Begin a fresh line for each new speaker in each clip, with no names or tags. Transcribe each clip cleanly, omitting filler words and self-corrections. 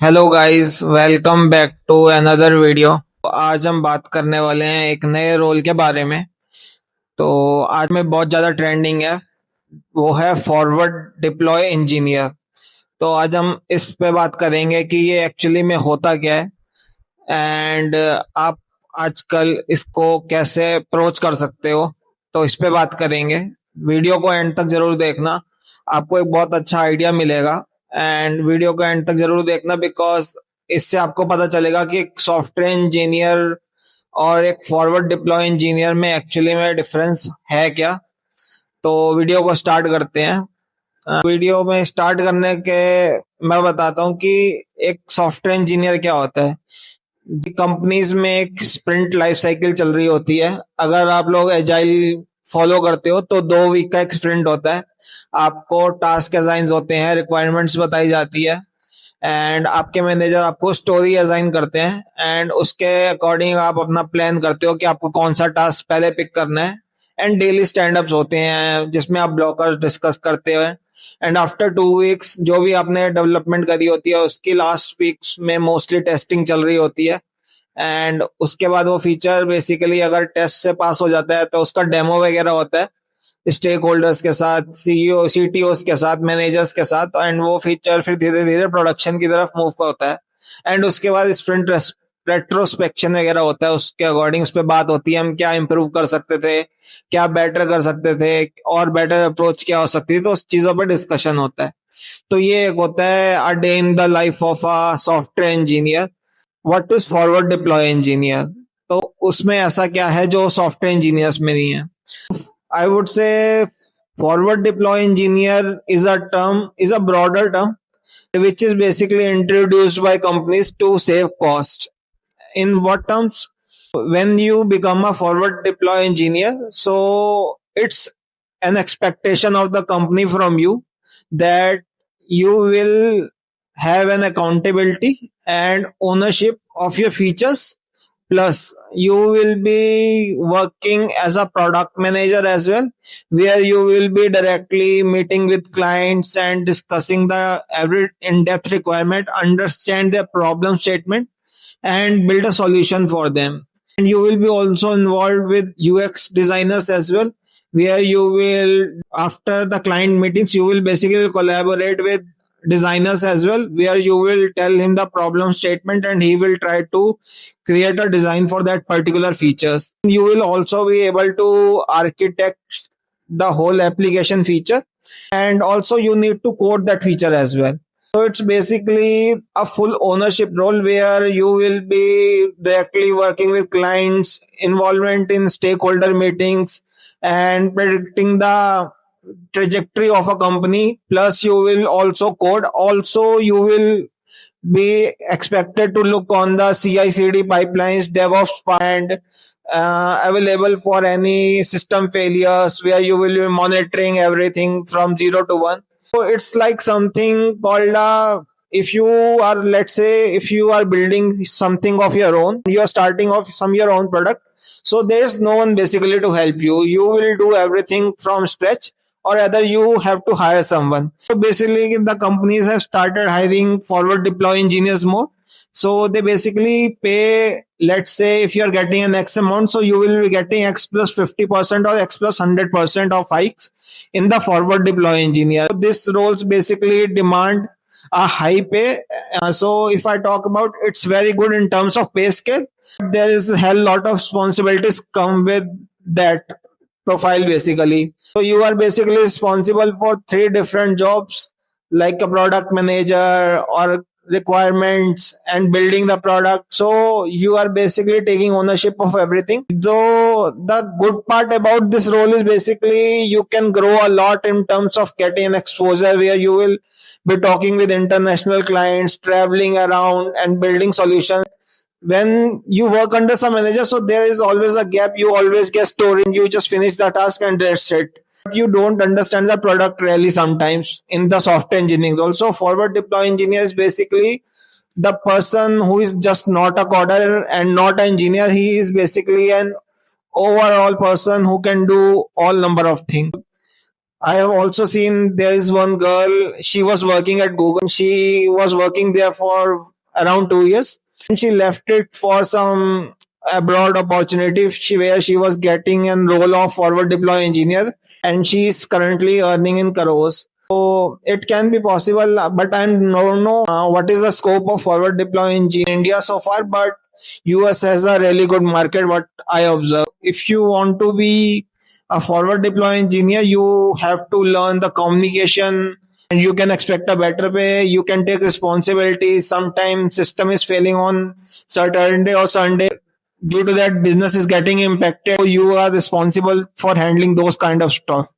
Hello guys, welcome back to another video. आज हम बात करने वाले हैं एक नए रोल के बारे में। तो आज में बहुत ज़्यादा ट्रेंडिंग है, वो है फॉरवर्ड डिप्लॉय इंजीनियर। तो आज हम इस पे बात करेंगे कि ये एक्चुअली में होता क्या है एंड आप आजकल इसको कैसे अप्रोच कर सकते हो। तो इस पे बात करेंगे। वीडियो को एंड तक जरूर देखना, आपको एक बहुत अच्छा आइडिया मिलेगा। एंड वीडियो को एंड तक जरूर देखना बिकॉज इससे आपको पता चलेगा कि एक सॉफ्टवेयर इंजीनियर और एक फॉरवर्ड डिप्लॉय इंजीनियर में एक्चुअली में डिफरेंस है क्या। तो वीडियो को स्टार्ट करते हैं। वीडियो में स्टार्ट करने के मैं बताता हूँ कि एक सॉफ्टवेयर इंजीनियर क्या होता है। कंपनीज में एक स्प्रिंट लाइफ साइकिल चल रही होती है। अगर आप लोग एजाइल फॉलो करते हो तो 2 वीक का एक स्प्रिंट होता है। आपको टास्क असाइन होते हैं, रिक्वायरमेंट्स बताई जाती है एंड आपके मैनेजर आपको स्टोरी असाइन करते हैं एंड उसके अकॉर्डिंग आप अपना प्लान करते हो कि आपको कौन सा टास्क पहले पिक करना है। एंड डेली स्टैंड अप्स होते हैं जिसमें आप ब्लॉकर्स डिस्कस करते हो। एंड आफ्टर 2 वीक्स जो भी आपने डेवलपमेंट करी होती है उसकी लास्ट वीक्स में मोस्टली टेस्टिंग चल रही होती है। एंड उसके बाद वो फीचर बेसिकली अगर टेस्ट से पास हो जाता है तो उसका डेमो वगैरह होता है स्टेक होल्डर्स के साथ, सीईओ सीटीओस के साथ, मैनेजर्स के साथ। एंड वो फीचर फिर धीरे धीरे प्रोडक्शन की तरफ मूव होता है। एंड उसके बाद स्प्रिंट रेट्रोस्पेक्शन वगैरह होता है, उसके अकॉर्डिंग उस पर बात होती है हम क्या इंप्रूव कर सकते थे, क्या बेटर कर सकते थे और बेटर अप्रोच क्या हो सकती थी। तो उस चीजों पर डिस्कशन होता है। तो ये एक होता है a day in the life of a software engineer. What is forward deploy engineer? तो उसमें ऐसा क्या है जो सॉफ्टवेयर इंजीनियर्स में नहीं है। I would say forward deploy engineer is a broader term which is basically introduced by companies to save cost. In what terms? When you become a forward deploy engineer, so it's an expectation of the company from you that you will have an accountability and ownership of your features. Plus, you will be working as a product manager as well, where you will be directly meeting with clients and discussing the every in-depth requirement, understand their problem statement, and build a solution for them. And you will be also involved with UX designers as well, where you will, after the client meetings, you will basically collaborate with designers as well, where you will tell him the problem statement and he will try to create a design for that particular features. You will also be able to architect the whole application feature, and also you need to code that feature as well. So it's basically a full ownership role where you will be directly working with clients, involvement in stakeholder meetings, and predicting the trajectory of a company. Plus, you will also code. Also, you will be expected to look on the CI/CD pipelines, DevOps, and available for any system failures, where you will be monitoring everything from 0 to 1. So it's like something called if you are, let's say, if you are building something of your own, you are starting off some your own product. So there's no one basically to help you. You will do everything from scratch, or rather you have to hire someone. So basically the companies have started hiring forward deploy engineers more. So they basically pay, let's say if you're getting an X amount, so you will be getting X plus 50% or X plus 100% of hikes in the forward deploy engineer. So these roles basically demand a high pay. So if I talk about, it's very good in terms of pay scale. There is a hell lot of responsibilities come with that profile basically. So you are basically responsible for 3 different jobs, like a product manager or requirements and building the product. So you are basically taking ownership of everything. So the good part about this role is basically you can grow a lot in terms of getting an exposure, where you will be talking with international clients, traveling around and building solutions. When you work under some manager, so there is always a gap. You always get story, you just finish the task and that's it. You don't understand the product really sometimes in the software engineering. Also, forward deploy engineer is basically the person who is just not a coder and not an engineer. He is basically an overall person who can do all number of things. I have also seen there is one girl, she was working at Google. She was working there for around 2 years. And she left it for some abroad opportunity where she was getting a role of forward deploy engineer, and she is currently earning in crores. So it can be possible, but I don't know what is the scope of forward deploy engineer in India so far. But US has a really good market. What I observe, if you want to be a forward deploy engineer, you have to learn the communication, and you can expect a better pay. You can take responsibilities. Sometimes system is failing on Saturday or Sunday. Due to that, business is getting impacted. So you are responsible for handling those kind of stuff.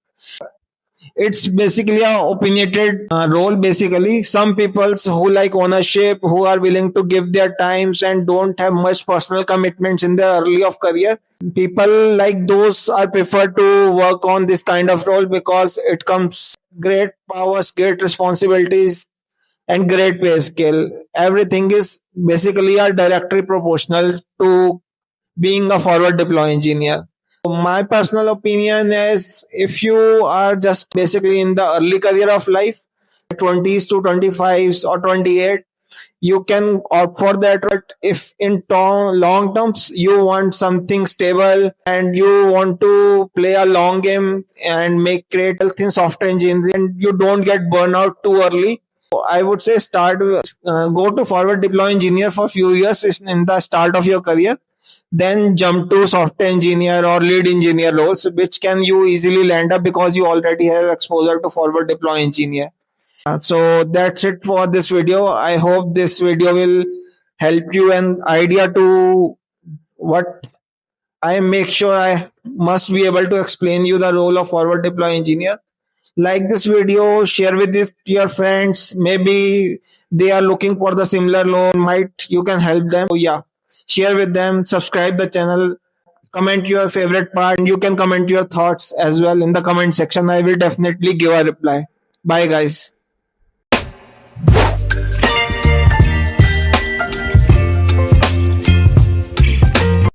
It's basically a opinionated role. Basically, some people who like ownership, who are willing to give their times and don't have much personal commitments in their early of career, people like those are preferred to work on this kind of role because it comes great powers, great responsibilities, and great pay scale. Everything is basically a directly proportional to being a forward deploy engineer. My personal opinion is, if you are just basically in the early career of life, 20s to 25s or 28, you can opt for that. But if in long terms you want something stable and you want to play a long game and make great health in software engineering, and you don't get burnout too early, I would say start go to forward deploy engineer for a few years in the start of your career, then jump to software engineer or lead engineer roles, which can you easily land up because you already have exposure to forward deploy engineer. So that's it for this video. I hope this video will help you an idea to what I make sure I must be able to explain you the role of forward deploy engineer. Like this video, share with this to your friends. Maybe they are looking for the similar role. Might you can help them. So yeah, share with them. Subscribe the channel. Comment your favorite part, and you can comment your thoughts as well in the comment section. I will definitely give a reply. Bye, guys.